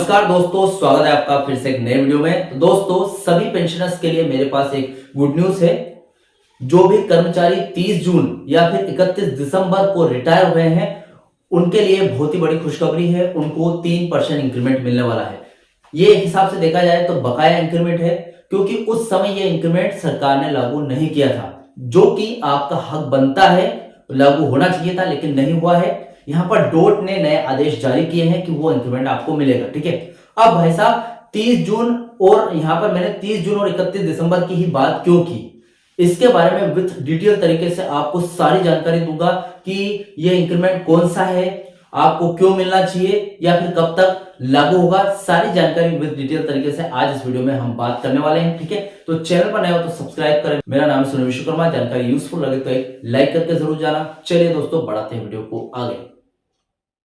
नमस्कार दोस्तों, स्वागत है आपका फिर से एक नए वीडियो में। तो दोस्तों, सभी पेंशनर्स के लिए मेरे पास एक गुड न्यूज है। जो भी कर्मचारी 30 जून या फिर 31 दिसंबर को रिटायर हुए हैं, उनके लिए बहुत ही बड़ी खुशखबरी है। उनको 3% इंक्रीमेंट मिलने वाला है। ये एक हिसाब से देखा जाए तो बकाया इंक्रीमेंट है, क्योंकि उस समय ये इंक्रीमेंट सरकार ने लागू नहीं किया था, जो कि आपका हक बनता है, लागू होना चाहिए था, लेकिन नहीं हुआ है। यहाँ पर डोट ने नए आदेश जारी किए हैं कि वो इंक्रीमेंट आपको मिलेगा। ठीक है, अब भाई साहब 30 जून और यहाँ पर मैंने 30 जून और 31 दिसंबर की ही बात क्यों की, इसके बारे में विथ डिटेल तरीके से आपको सारी जानकारी दूंगा कि ये इंक्रीमेंट कौन सा है, आपको क्यों मिलना चाहिए या फिर कब तक लागू होगा। सारी जानकारी विद डिटेल तरीके से आज इस वीडियो में हम बात करने वाले हैं। ठीक है, तो चैनल पर नए हो तो सब्सक्राइब करें। मेरा नाम है सुनील विश्वकर्मा। जानकारी यूजफुल लगे तो एक लाइक करके जरूर जाना। चलिए दोस्तों, बढ़ाते हैं वीडियो को आगे।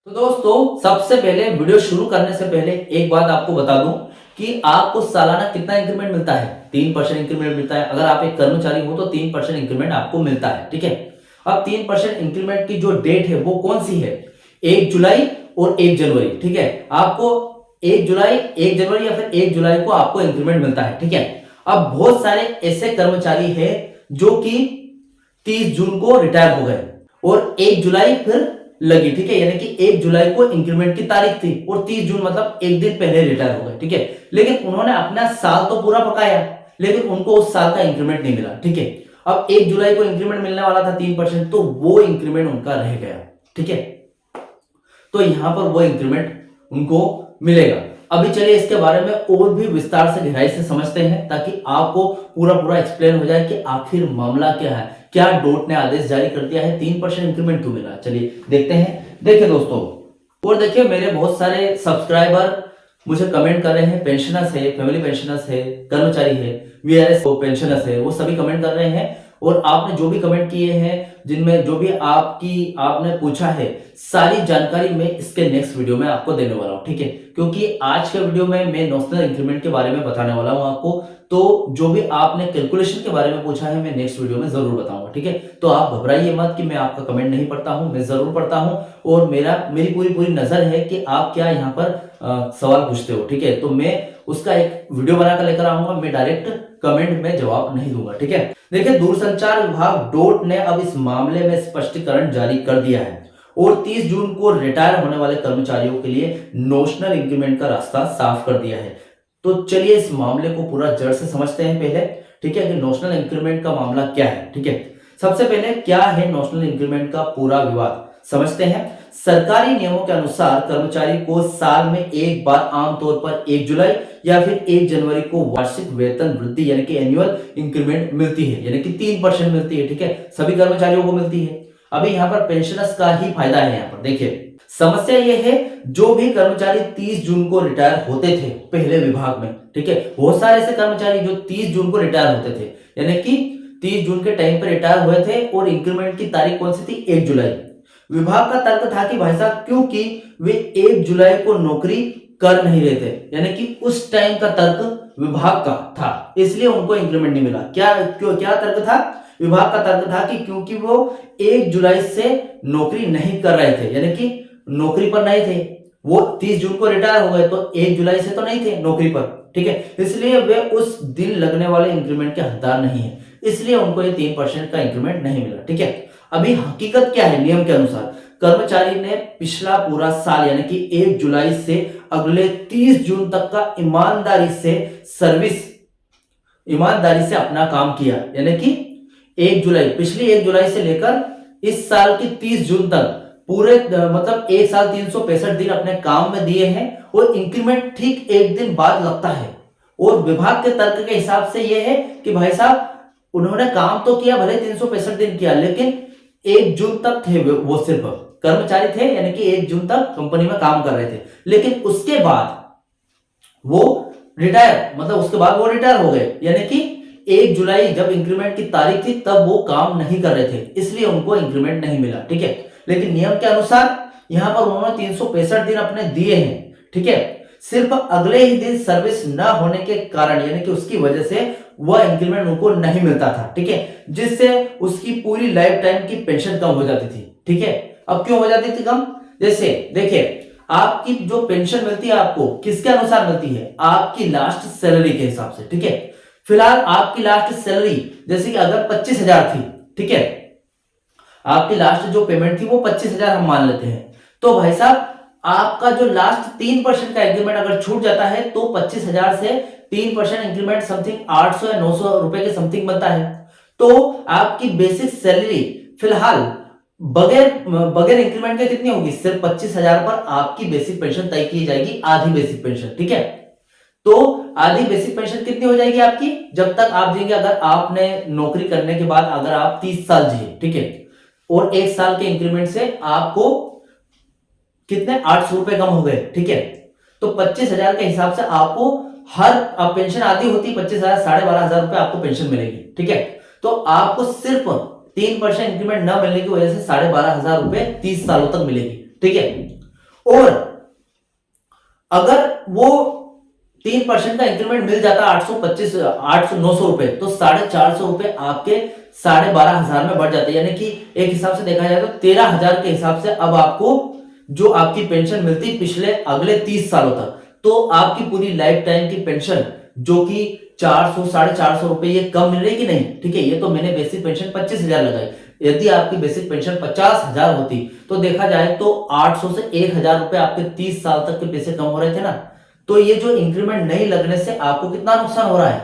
तो दोस्तों, सबसे पहले वीडियो शुरू करने से पहले एक बात आपको बता दूं कि आपको सालाना कितना इंक्रीमेंट मिलता है। 3% इंक्रीमेंट मिलता है। अगर आप एक कर्मचारी हो तो 3% इंक्रीमेंट आपको मिलता है। ठीक है, अब 3% इंक्रीमेंट की जो डेट है वो कौन सी है? 1 जुलाई और 1 जनवरी। ठीक है, आपको 1 जुलाई, 1 जनवरी या फिर 1 जुलाई को आपको इंक्रीमेंट मिलता है। ठीक है, अब बहुत सारे ऐसे कर्मचारी हैं जो कि 30 जून को रिटायर हो गए और 1 जुलाई फिर लगी। ठीक है, यानी कि 1 जुलाई को इंक्रीमेंट की तारीख थी और 30 जून मतलब एक दिन पहले रिटायर हो गए। ठीक है, लेकिन उन्होंने अपना साल तो पूरा पकाया, लेकिन उनको उस साल का इंक्रीमेंट नहीं मिला। ठीक है, अब 1 जुलाई को इंक्रीमेंट मिलने वाला था 3%, तो वो इंक्रीमेंट उनका रह गया। ठीक है, तो यहां पर वो इंक्रीमेंट उनको मिलेगा। अभी चलिए इसके बारे में और भी विस्तार से गहराई से समझते हैं, ताकि आपको पूरा एक्सप्लेन हो जाए कि आखिर मामला क्या है, क्या डोट ने आदेश जारी कर दिया है, 3% इंक्रीमेंट क्यों मिला। चलिए देखते हैं। देखिए दोस्तों, और देखिए मेरे बहुत सारे सब्सक्राइबर मुझे कमेंट कर रहे हैं। पेंशनर्स है, फैमिली पेंशनर्स है, कर्मचारी है, वीआरएस पेंशनर्स है, वो सभी कमेंट कर रहे हैं। और आपने जो भी कमेंट किए हैं, जिनमें जो भी आपने पूछा है, सारी जानकारी मैं इसके नेक्स्ट वीडियो में आपको देने वाला हूं। ठीक है, क्योंकि आज के वीडियो में मैं नॉमिनल इंक्रीमेंट के बारे में बताने वाला हूं आपको। तो जो भी आपने कैलकुलेशन के बारे में पूछा है, मैं नेक्स्ट वीडियो में जरूर बताऊंगा। ठीक है, तो आप घबराइए मत कि मैं आपका कमेंट नहीं पढ़ता हूं, मैं जरूर पढ़ता हूं। और मेरी पूरी नजर है कि आप क्या यहाँ पर सवाल पूछते हो। ठीक है, तो मैं उसका एक वीडियो बनाकर लेकर आऊंगा। मैं डायरेक्ट कमेंट में जवाब नहीं दूंगा। ठीक है, देखिए दूरसंचार विभाग डोट ने अब इस मामले में स्पष्टीकरण जारी कर दिया है और 30 जून को रिटायर होने वाले कर्मचारियों के लिए नॉमिनल इंक्रीमेंट का रास्ता साफ कर दिया है। तो चलिए इस मामले को पूरा जड़ से समझते हैं पहले। ठीक है, कि नॉमिनल इंक्रीमेंट का मामला क्या है। ठीक है, सबसे पहले क्या है नॉमिनल इंक्रीमेंट का पूरा विवाद समझते हैं। सरकारी नियमों के अनुसार कर्मचारी को साल में एक बार आमतौर पर 1 जुलाई या फिर 1 जनवरी को वार्षिक वेतन वृद्धि यानी कि एनुअल इंक्रीमेंट मिलती है, यानी कि 3% मिलती है। ठीक है, सभी कर्मचारियों को मिलती है। अभी यहाँ पर पेंशनर्स का ही फायदा है। यहाँ पर देखिए समस्या यह है, जो भी कर्मचारी 30 जून को रिटायर होते थे पहले विभाग में, ठीक है, बहुत सारे ऐसे कर्मचारी जो 30 जून को रिटायर होते थे, यानी कि 30 जून के टाइम पर रिटायर हुए थे और इंक्रीमेंट की तारीख कौन सी थी? 1 जुलाई। विभाग का तर्क था कि भाई साहब क्योंकि वे 1 जुलाई को नौकरी कर नहीं रहे थे, यानी कि उस टाइम का तर्क विभाग का था, इसलिए उनको इंक्रीमेंट नहीं मिला। क्या तर्क था? विभाग का तर्क था कि क्योंकि वो 1 जुलाई से नौकरी नहीं कर रहे थे, यानी कि नौकरी पर नहीं थे, वो 30 जून को रिटायर हो गए, तो 1 जुलाई से तो नहीं थे नौकरी पर। ठीक है, इसलिए वे उस दिन लगने वाले इंक्रीमेंट के हकदार नहीं है, इसलिए उनको ये 3% का इंक्रीमेंट नहीं मिला। ठीक है, अभी हकीकत क्या है? नियम के अनुसार कर्मचारी ने पिछला पूरा साल यानी कि 1 जुलाई से अगले 30 जून तक का ईमानदारी से अपना काम किया, यानी कि 1 जुलाई, पिछली 1 जुलाई से लेकर इस साल की 30 जून तक पूरे मतलब एक साल 365 दिन अपने काम में दिए हैं और इंक्रीमेंट ठीक एक दिन बाद लगता है। और विभाग के तर्क के हिसाब से यह है कि भाई साहब उन्होंने काम तो किया, भले 365 दिन किया, लेकिन 1 जून तक थे, वो सिर्फ कर्मचारी थे, यानी कि 1 जून तक कंपनी में काम कर रहे थे, लेकिन उसके बाद वो रिटायर हो गए, यानी कि 1 जुलाई जब इंक्रीमेंट की तारीख थी तब वो काम नहीं कर रहे थे, इसलिए उनको इंक्रीमेंट नहीं मिला। ठीक है, लेकिन नियम के अनुसार यहां पर उन्होंने 365 दिन अपने दिए हैं। ठीक है, सिर्फ अगले ही दिन सर्विस ना होने के कारण, यानी कि उसकी वजह से वह इंक्रीमेंट उनको नहीं मिलता था। ठीक है, जिससे उसकी पूरी लाइफ टाइम की पेंशन कम हो जाती थी। ठीक है, अब क्यों हो जाती थी कम? जैसे देखिए आपकी जो पेंशन मिलती है आपको किसके अनुसार मिलती है, आपकी लास्ट सैलरी के हिसाब से, ठीक है। फिलहाल आपकी लास्ट सैलरी जैसे कि अगर 25,000 थी, ठीक है, आपकी लास्ट जो पेमेंट थी वो 25,000 हम मान लेते हैं, तो भाई साहब आपका जो लास्ट 3% का इंक्रीमेंट अगर छूट जाता है तो 25,000 से 3% इंक्रीमेंट समथिंग 800 या 900 रुपए के समथिंग बनता है। तो आपकी बेसिक सैलरी फिलहाल बगैर बगैर इंक्रीमेंट के कितनी होगी, सिर्फ 25,000 पर आपकी बेसिक पेंशन तय की जाएगी, आधी बेसिक पेंशन, ठीक है। तो आधी बेसिक पेंशन कितनी हो जाएगी आपकी, जब तक आप जिएंगे, अगर आपने नौकरी करने के बाद अगर आप 30 साल जिए, ठीक है, और 1 साल के इंक्रीमेंट से आपको कितने 800 रुपए कम हो गए, ठीक है। तो 25,000 के हिसाब से आपको हर पेंशन आधी होती 25,000, 12,500 रुपए आपको पेंशन मिलेगी, ठीक है। तो आपको सिर्फ 3% इंक्रीमेंट न मिलने की वजह से 12,500 रुपए 30 सालों तक मिलेगी, ठीक है। और अगर वो 3% का इंक्रीमेंट मिल जाता 900 रुपए, तो 450 रुपए आपके 12,500 में बढ़ जाते, यानी कि एक हिसाब से देखा जाए तो 13,000 के हिसाब से अब आपको जो आपकी पेंशन मिलती पिछले अगले 30 सालों तक, तो आपकी पूरी लाइफ टाइम की पेंशन जो कि 400 450 रुपए ये कम मिल रही कि नहीं, ठीक है। ये तो मैंने बेसिक पेंशन 25,000 लगाई, यदि आपकी बेसिक पेंशन 50,000 होती तो देखा जाए तो 800 से 1,000 रुपए आपके 30 साल तक के पैसे कम हो रहे थे ना। तो ये जो इंक्रीमेंट नहीं लगने से आपको कितना नुकसान हो रहा है,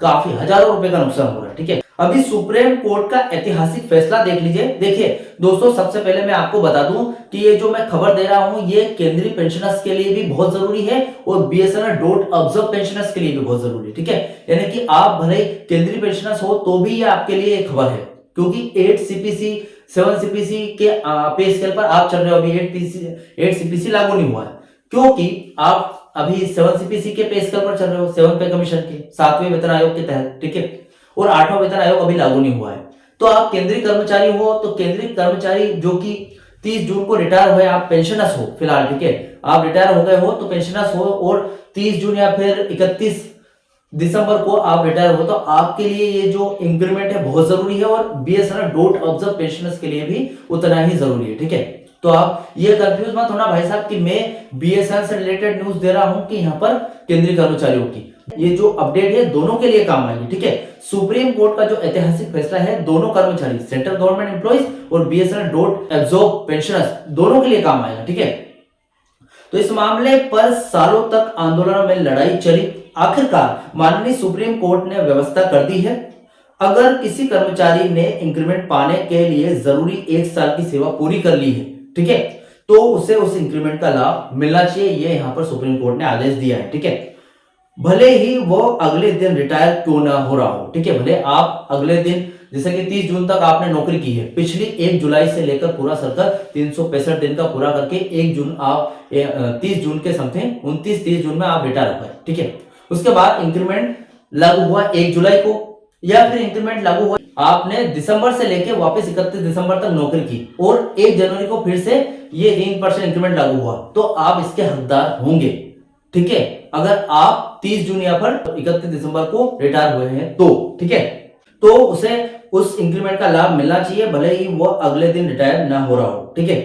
काफी हजारों रुपए का नुकसान हो रहा है, ठीक है। अभी सुप्रीम कोर्ट का ऐतिहासिक फैसला देख लीजिए। देखिए दोस्तों, सबसे पहले मैं आपको बता दूं कि ये जो मैं खबर दे रहा हूं ये केंद्रीय पेंशनर्स के लिए भी बहुत जरूरी है और बीएसएनएल डॉट ऑब्जर्व पेंशनर्स के लिए भी बहुत जरूरी है, ठीक है। यानी कि आप भले केंद्रीय पेंशनर्स हो तो भी ये आपके लिए एक खबर है, क्योंकि 8 सीपीसी 7 सीपीसी के पे स्केल पर आप चल रहे हो, अभी 8 सीपीसी लागू नहीं हुआ है, क्योंकि आप अभी 7 सीपीसी के पे स्केल पर चल रहे हो, 7 पे कमीशन के 7वें वेतन आयोग के तहत, ठीक है। और 8वां वेतन आयोग अभी लागू नहीं हुआ है। तो आप केंद्रीय कर्मचारी हो, तो केंद्रीय कर्मचारी जो कि 30 जून को रिटायर हुए, आप पेंशनर्स हो फिलहाल, ठीक है, आप रिटायर हो गए हो तो पेंशनर्स हो, और 30 जून या फिर 31 दिसंबर को आप रिटायर हो, तो आपके लिए ये जो इंक्रीमेंट है बहुत जरूरी है, और बीएसएनएल डॉट ऑब्जर्व पेंशनर्स के लिए भी उतना ही जरूरी है, ठीक है। तो आप ये कंफ्यूज मत होना भाई साहब कि मैं बीएसएनएल से रिलेटेड न्यूज दे रहा हूं कि यहाँ पर केंद्रीय कर्मचारियों की ये जो अपडेट है दोनों के लिए काम आएगी, ठीक है। सुप्रीम कोर्ट का जो ऐतिहासिक फैसला है दोनों कर्मचारी, सेंट्रल गवर्नमेंट एम्प्लॉइज और बीएसएनएल डॉट ऑब्जर्व पेंशनर्स दोनों के लिए काम आएगा, ठीक है। तो इस मामले पर सालों तक आंदोलनों में लड़ाई चली, आखिरकार माननीय सुप्रीम कोर्ट ने व्यवस्था कर दी है, अगर किसी कर्मचारी ने इंक्रीमेंट पाने के लिए जरूरी 1 साल की सेवा पूरी कर ली है, ठीक है, तो उसे उस इंक्रीमेंट का लाभ मिलना चाहिए, ये यहां पर सुप्रीम कोर्ट ने आदेश दिया है, ठीक है। भले ही वो अगले दिन रिटायर क्यों ना हो रहा हो, ठीक है, भले आप अगले दिन जैसे कि 30 जून तक आपने नौकरी की है, पिछली 1 जुलाई से लेकर पूरा सर्कल 365 दिन का पूरा करके 1 जून आप 30 जून के समथिंग 29-30 जून में आप रिटायर हो गए, ठीक है। उसके बाद इंक्रीमेंट लागू हुआ 1 जुलाई को, या फिर इंक्रीमेंट लागू हुआ आपने दिसंबर से लेके वापस 31 दिसंबर तक नौकरी की और 1 जनवरी को फिर से ये 3% इंक्रीमेंट लागू हुआ, तो आप इसके हकदार होंगे, ठीक है, अगर आप 30 जून या फिर 31 दिसंबर को रिटायर हुए हैं तो, ठीक है। तो उसे उस इंक्रीमेंट का लाभ मिलना चाहिए, भले ही वो अगले दिन रिटायर ना हो रहा हो, ठीक है।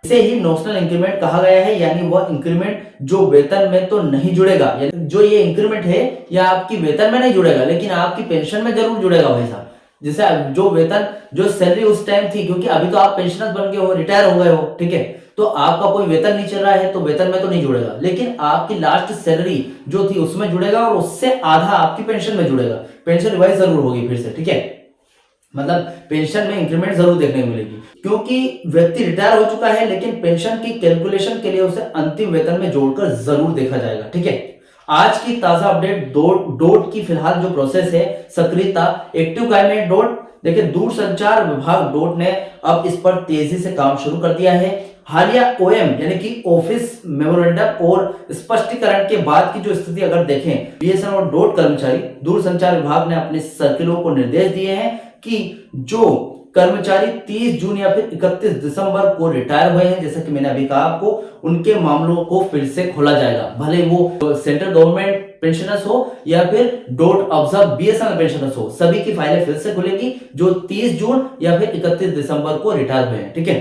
इसे ही नॉमिनल इंक्रीमेंट कहा गया है, यानी वह इंक्रीमेंट जो वेतन में तो नहीं जुड़ेगा, जो ये इंक्रीमेंट है या आपकी वेतन में नहीं जुड़ेगा लेकिन आपकी पेंशन में जरूर जुड़ेगा भाई साहब। जैसे जो वेतन जो सैलरी उस टाइम थी, क्योंकि अभी तो आप पेंशनर बन गए हो, रिटायर हो गए हो, ठीक है, तो आपका कोई वेतन नहीं चल रहा है तो वेतन में तो नहीं जुड़ेगा, लेकिन आपकी लास्ट सैलरी जो थी उसमें जुड़ेगा और उससे आधा आपकी पेंशन में जुड़ेगा। पेंशन रिवाइज जरूर होगी फिर से, ठीक है, मतलब पेंशन में इंक्रीमेंट जरूर देखने को मिलेगी, क्योंकि व्यक्ति रिटायर हो चुका है लेकिन पेंशन की कैलकुलेशन के लिए उसे अंतिम वेतन में जोड़कर जरूर देखा जाएगा, ठीक है। आज की ताजा अपडेट डोट की फिलहाल जो प्रोसेस है सक्रियता एक्टिव कैबिनेट डोट, देखिए दूरसंचार विभाग डोट ने अब इस पर तेजी से काम शुरू कर दिया है। हालिया ओएम यानी कि ऑफिस मेमोरेंडम और स्पष्टीकरण के बाद की जो स्थिति अगर देखें, बीएसएनएल और डोट कर्मचारी दूरसंचार विभाग ने अपने सर्किलों को निर्देश दिए हैं कि जो कर्मचारी 30 जून या फिर 31 दिसंबर को रिटायर हुए हैं, जैसा कि मैंने अभी कहा आपको, उनके मामलों को फिर से खोला जाएगा, भले वो सेंट्रल गवर्नमेंट पेंशनर्स हो या फिर डोट ऑब्जर्व बीएसएनएल पेंशनर्स हो, सभी की फाइलें फिर से खुलेगी जो 30 जून या फिर 31 दिसंबर को रिटायर हुए हैं, ठीक है।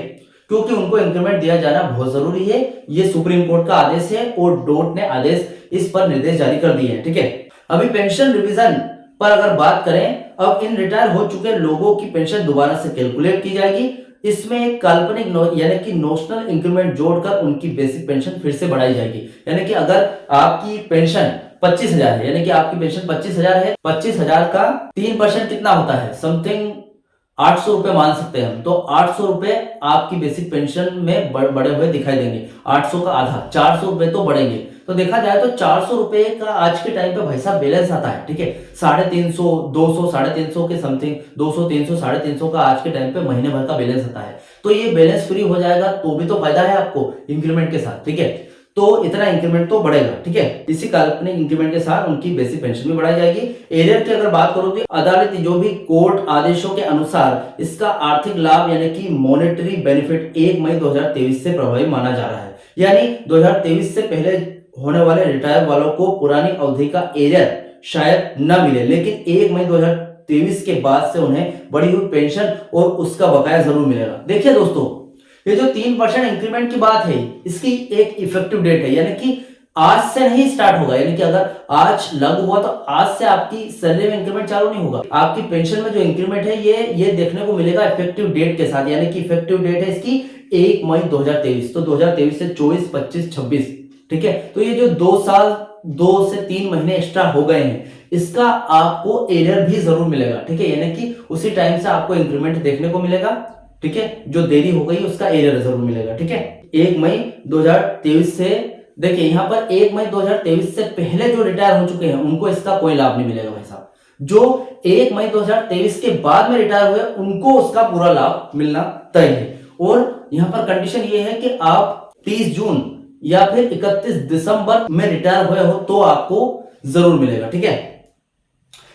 क्योंकि उनको इंक्रीमेंट दिया जाना बहुत जरूरी है। ये सुप्रीम कोर्ट का आदेश है और डोट ने आदेश इस पर निर्देश जारी कर दिए हैं। ठीक है, अभी पेंशन रिवीजन पर अगर बात करें, अब इन रिटायर हो चुके लोगों की पेंशन दोबारा से कैलकुलेट की जाएगी। इसमें एक काल्पनिक यानी कि नोशनल इंक्रीमेंट जोड़कर उनकी बेसिक पेंशन फिर से बढ़ाई जाएगी। यानी कि अगर आपकी पेंशन 25,000 है, यानी कि आपकी पेंशन 25,000 है, 25,000 का 3% कितना होता है, समथिंग 800 रुपए मान सकते हैं हम। तो 800 रुपए आपकी बेसिक पेंशन में बढ़े हुए दिखाई देंगे। 800 का आधा 400 रुपए तो बढ़ेंगे। तो देखा जाए तो 400 रुपए का आज के टाइम पे भाई साहब बैलेंस आता है। ठीक है, 350, 200, 350 के समथिंग, 200, 300, 350 का आज के टाइम पे महीने भर का बैलेंस आता है। तो ये बैलेंस फ्री हो जाएगा तो भी तो फायदा है आपको इंक्रीमेंट के साथ। ठीक है, तो इतना इंक्रीमेंट तो बढ़ेगा। ठीक है, इसी काल्पनिक इंक्रीमेंट के साथ उनकी बेसिक पेंशन भी बढ़ाई जाएगी। एरियर की अगर बात करो तो अदालत जो भी कोर्ट आदेशों के अनुसार इसका आर्थिक लाभ यानी कि मॉनेटरी बेनिफिट 1 मई 2023 से प्रभावी माना जा रहा है। यानी 2023 से पहले होने वाले रिटायर वालों को पुरानी अवधि का एरियर शायद न मिले, लेकिन 1 मई 2023 के बाद से उन्हें बढ़ी हुई पेंशन और उसका बकाया जरूर मिलेगा। देखिए दोस्तों, ये जो 3% इंक्रीमेंट की बात है, इसकी एक इफेक्टिव डेट है, यानी कि आज से नहीं स्टार्ट होगा। यानी कि अगर आज लागू हुआ तो आज से आपकी सैलरी में इंक्रीमेंट चालू नहीं होगा। आपकी पेंशन में जो इंक्रीमेंट है ये देखने को मिलेगा इफेक्टिव डेट के साथ। यानी कि इफेक्टिव डेट है इसकी 1 मई 2023। तो 2023 से 24, 25, 26। ठीक है, तो ये जो 2 साल 2 से 3 महीने एक्स्ट्रा हो गए हैं, इसका आपको एरियर भी जरूर मिलेगा। ठीक है, यानी कि उसी टाइम से आपको इंक्रीमेंट देखने को मिलेगा। ठीक है, जो देरी हो गई उसका एरियर जरूर मिलेगा। ठीक है, 1 मई 2023 से देखिए यहां पर 1 मई 2023 से पहले जो रिटायर हो चुके हैं उनको इसका कोई लाभ नहीं मिलेगा भाई साहब। जो 1 मई 2023 के बाद में रिटायर हुए उनको उसका पूरा लाभ मिलना तय है। और यहां पर कंडीशन ये है कि आप 30 जून या फिर 31 दिसंबर में रिटायर हुए हो तो आपको जरूर मिलेगा। ठीक है,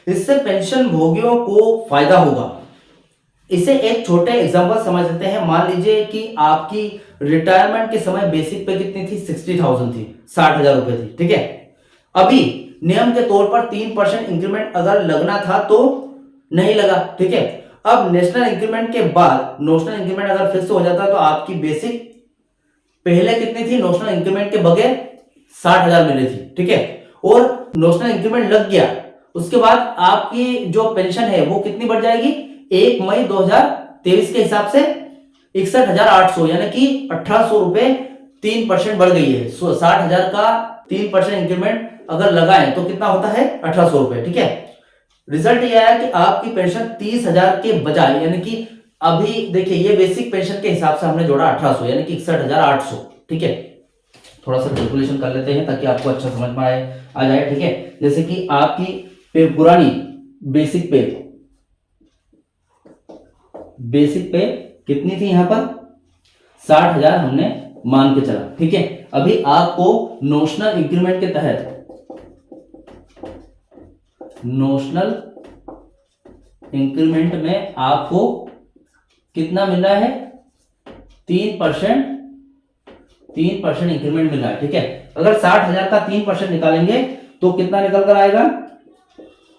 इससे पेंशन भोगियों को फायदा होगा। इसे एक छोटे एग्जांपल समझ सकते हैं। मान लीजिए कि आपकी रिटायरमेंट के समय बेसिक पे कितनी थी, 60,000 थी, 60,000 रुपए थी। ठीक है, अभी नियम के तौर पर 3% इंक्रीमेंट अगर लगना था तो नहीं लगा। ठीक है, अब नेशनल इंक्रीमेंट के बाद नोशनल इंक्रीमेंट अगर फिर से हो जाता तो आपकी बेसिक पहले कितनी थी, नोशनल इंक्रीमेंट के बगैर 60,000 मिल रही थी। ठीक है, और नोशनल इंक्रीमेंट लग गया उसके बाद आपकी जो पेंशन है वो कितनी बढ़ जाएगी, 1 मई 2023 के हिसाब से 61,800, यानी कि 1,800 रुपए 3% बढ़ गई है। 60,000 का 3% इंक्रीमेंट अगर लगाएं तो कितना होता है, 1,800 रुपए। ठीक है, रिजल्ट ये आया कि आपकी पेंशन 30,000 के बजाय, यानी कि अभी देखिए ये बेसिक पेंशन के हिसाब से हमने जोड़ा 1,800 यानी कि 61,800। ठीक है, थोड़ा सा कैलकुलेशन कर लेते हैं ताकि आपको अच्छा समझ में आ जाए। ठीक है, जैसे कि आपकी पुरानी बेसिक पे कितनी थी, यहां पर 60,000 हमने मान के चला। ठीक है, अभी आपको नोशनल इंक्रीमेंट के तहत नोशनल इंक्रीमेंट में आपको कितना मिल रहा है, 3% इंक्रीमेंट मिल रहा है। ठीक है, अगर 60,000 का 3% निकालेंगे तो कितना निकल कर आएगा,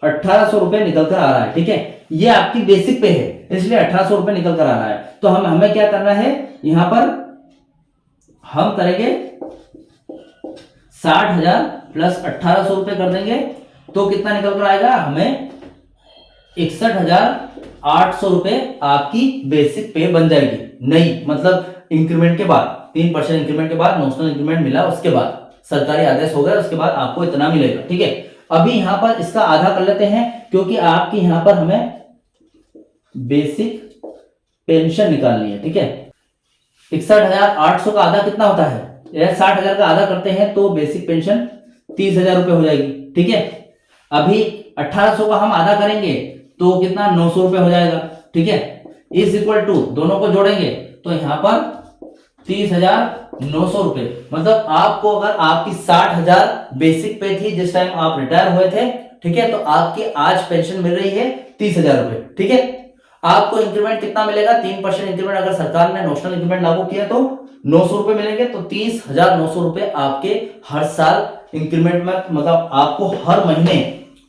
1,800 रुपए निकल कर आ रहा है। ठीक है, ये आपकी बेसिक पे है इसलिए 1,800 रुपए निकल कर आ रहा है। तो हमें क्या करना है, यहां पर हम करेंगे 60,000 प्लस 1,800 रुपए कर देंगे तो कितना निकल कर आएगा, हमें 61,800 रुपए आपकी बेसिक पे बन जाएगी। नहीं मतलब इंक्रीमेंट के बाद 3% इंक्रीमेंट के बाद नोशनल इंक्रीमेंट मिला, उसके बाद सरकारी आदेश हो गया, उसके बाद आपको इतना मिलेगा। ठीक है, अभी यहां पर इसका आधा कर लेते हैं क्योंकि आपकी यहां पर हमें बेसिक पेंशन निकालनी है। ठीक है, 61,800 का आधा कितना होता है, 60,000 का आधा करते हैं तो बेसिक पेंशन 30,000 रुपए हो जाएगी। ठीक है, अभी 1,800 का हम आधा करेंगे तो कितना, 900 रुपए हो जाएगा। ठीक है, इज इक्वल टू दोनों को जोड़ेंगे तो यहां पर 30,900 रुपए। मतलब आपको अगर आपकी 60,000 बेसिक पे थी जिस टाइम आप रिटायर हुए थे, ठीक है, तो आपकी आज पेंशन मिल रही है 30,000 रुपए। ठीक है, आपको इंक्रीमेंट कितना मिलेगा, 3% इंक्रीमेंट अगर सरकार ने नोशनल इंक्रीमेंट लागू किया तो 900 रुपए मिलेंगे। तो 30,900 रुपए आपके हर साल इंक्रीमेंट में, मतलब आपको हर महीने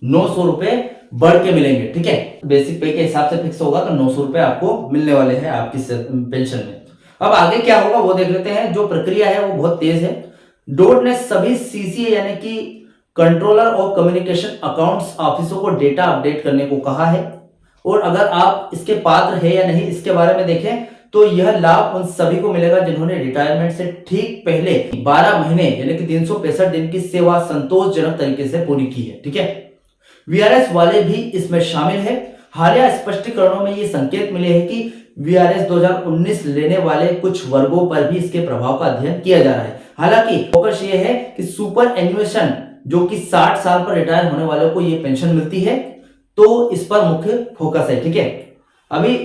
900 रुपए बढ़ के मिलेंगे। ठीक है, बेसिक पे के हिसाब से फिक्स होगा तो 900 रुपए आपको मिलने वाले हैं आपकी पेंशन में। अब आगे क्या होगा वो देख लेते हैं। जो प्रक्रिया है वो बहुत तेज है। डोट ने सभी सीसीए यानी कि कंट्रोलर और कम्युनिकेशन अकाउंट्स ऑफिसों को डेटा अपडेट करने को कहा है। और अगर आप इसके पात्र है या नहीं इसके बारे में देखें तो यह लाभ उन सभी को मिलेगा जिन्होंने रिटायरमेंट से ठीक पहले 12 महीने यानी कि 365 दिन की सेवा संतोषजनक तरीके से पूरी की है। ठीक है, वीआरएस वाले भी इसमें शामिल है। हालिया स्पष्टीकरणों में ये संकेत मिले हैं कि वीआरएस 2019 लेने वाले कुछ वर्गों पर भी इसके प्रभाव का अध्ययन किया जा रहा है। हालांकि फोकस ये है कि सुपर एन्युएशन जो कि 60 साल पर रिटायर होने वालों को ये पेंशन मिलती है, तो इस पर मुख्य फोकस है। ठीक है, अभी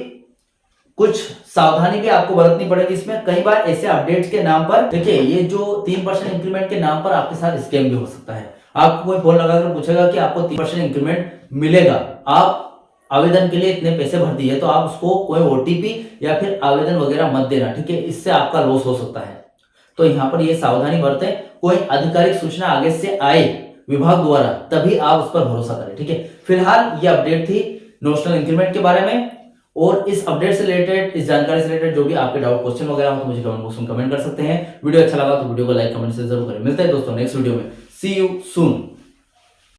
कुछ सावधानी भी आपको बरतनी पड़ेगी इसमें। कई बार ऐसे अपडेट्स के नाम पर देखिए, ये जो 3% इंक्रीमेंट के नाम पर आपके साथ स्कैम भी हो सकता है। आपको कोई फोन लगाकर पूछेगा कि आपको 3% इंक्रीमेंट मिलेगा, आप आवेदन के लिए इतने पैसे भर दिए, तो आप उसको कोई ओटीपी या फिर आवेदन वगैरह मत देना। ठीक है, इससे आपका लॉस हो सकता है। तो यहाँ पर ये सावधानी बरतें। कोई आधिकारिक सूचना आगे से आए विभाग द्वारा तभी आप उस पर भरोसा करें। ठीक है, फिलहाल ये अपडेट थी नोशनल इंक्रीमेंट के बारे में। और इस अपडेट से रिलेटेड, इस जानकारी से रिलेटेड जो भी आपके डाउट क्वेश्चन वगैरह हो तो मुझे कमेंट बॉक्स में कमेंट कर सकते हैं। वीडियो अच्छा लगा तो वीडियो को लाइक कमेंट से जरूर करें। मिलते हैं दोस्तों नेक्स्ट वीडियो में। सी यू सून।